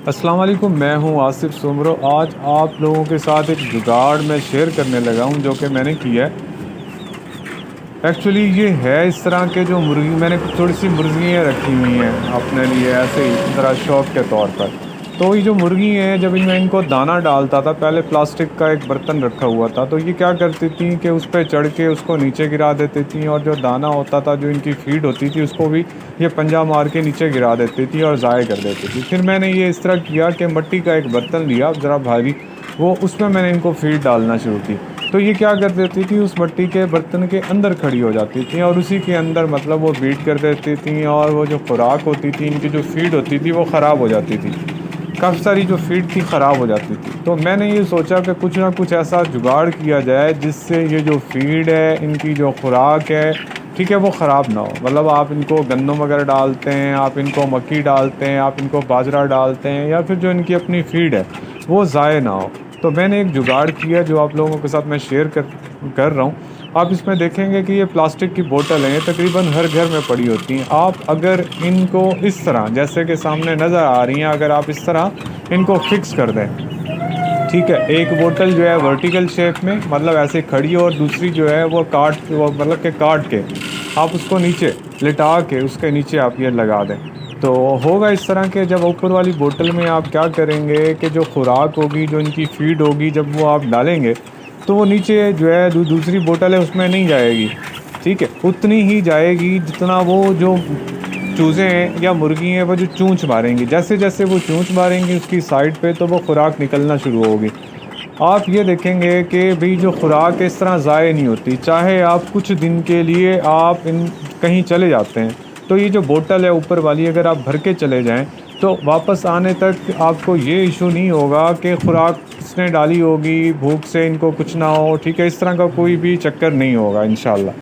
अस्सलाम वालेकुम, मैं हूं आसिफ सुमरो। आज आप लोगों के साथ एक जुगाड़ मैं शेयर करने लगा हूं जो कि मैंने किया है। एक्चुअली ये है इस तरह के जो मुर्गी मैंने थोड़ी सी मुर्गियाँ रखी हुई हैं अपने लिए, ऐसे ही ज़रा शौक़ के तौर पर। तो ये जो मुर्गी हैं, जब मैं इनको दाना डालता था, पहले प्लास्टिक का एक बर्तन रखा हुआ था, तो ये क्या करती थी कि उस पर चढ़ के उसको नीचे गिरा देती थी, और जो दाना होता था, जो इनकी फीड होती थी, उसको भी ये पंजा मार के नीचे गिरा देती थी और ज़ाय कर देती थी। फिर मैंने ये इस तरह किया कि मिट्टी का एक बर्तन लिया ज़रा भारी, वो उसमें मैंने इनको फीड डालना शुरू की। तो ये क्या कर देती थी, उस मिट्टी के बर्तन के अंदर खड़ी हो जाती थी और उसी के अंदर मतलब वो बीट कर देती थी, और वो जो खुराक होती थी, इनकी जो फीड होती थी, वो ख़राब हो जाती थी। काफ़ी सारी जो फीड थी ख़राब हो जाती थी। तो मैंने ये सोचा कि कुछ ना कुछ ऐसा जुगाड़ किया जाए जिससे ये जो फीड है, इनकी जो खुराक है, ठीक है, वो ख़राब ना हो। मतलब आप इनको गंदम वगैरह डालते हैं, आप इनको मक्की डालते हैं, आप इनको बाजरा डालते हैं, या फिर जो इनकी अपनी फीड है वो ज़ाय ना हो। तो मैंने एक जुगाड़ किया जो आप लोगों के साथ मैं शेयर कर रहा हूँ। आप इसमें देखेंगे कि ये प्लास्टिक की बोतल हैं, ये तकरीबन हर घर में पड़ी होती हैं। आप अगर इनको इस तरह, जैसे कि सामने नज़र आ रही हैं, अगर आप इस तरह इनको फिक्स कर दें, ठीक है, एक बोतल जो है वर्टिकल शेप में, मतलब ऐसे खड़ी, और दूसरी जो है वो मतलब के काट के आप उसको नीचे लिटा के उसके नीचे आप ये लगा दें, तो होगा इस तरह के। जब ऊपर वाली बोतल में आप क्या करेंगे कि जो खुराक होगी, जो इनकी फीड होगी, जब वो आप डालेंगे तो वो नीचे जो है दूसरी बोतल है उसमें नहीं जाएगी, ठीक है, उतनी ही जाएगी जितना वो जो चूज़े हैं या मुर्गी हैं वो जो चूंच मारेंगी। जैसे जैसे वो चूंच मारेंगी उसकी साइड पे, तो वो खुराक निकलना शुरू होगी। आप ये देखेंगे कि भाई जो खुराक इस तरह ज़ाय नहीं होती, चाहे आप कुछ दिन के लिए आप इन कहीं चले जाते हैं, तो ये जो बोतल है ऊपर वाली, अगर आप भर के चले जाएं, तो वापस आने तक आपको ये इशू नहीं होगा कि खुराक किसने डाली होगी, भूख से इनको कुछ ना हो, ठीक है, इस तरह का कोई भी चक्कर नहीं होगा इंशाल्लाह।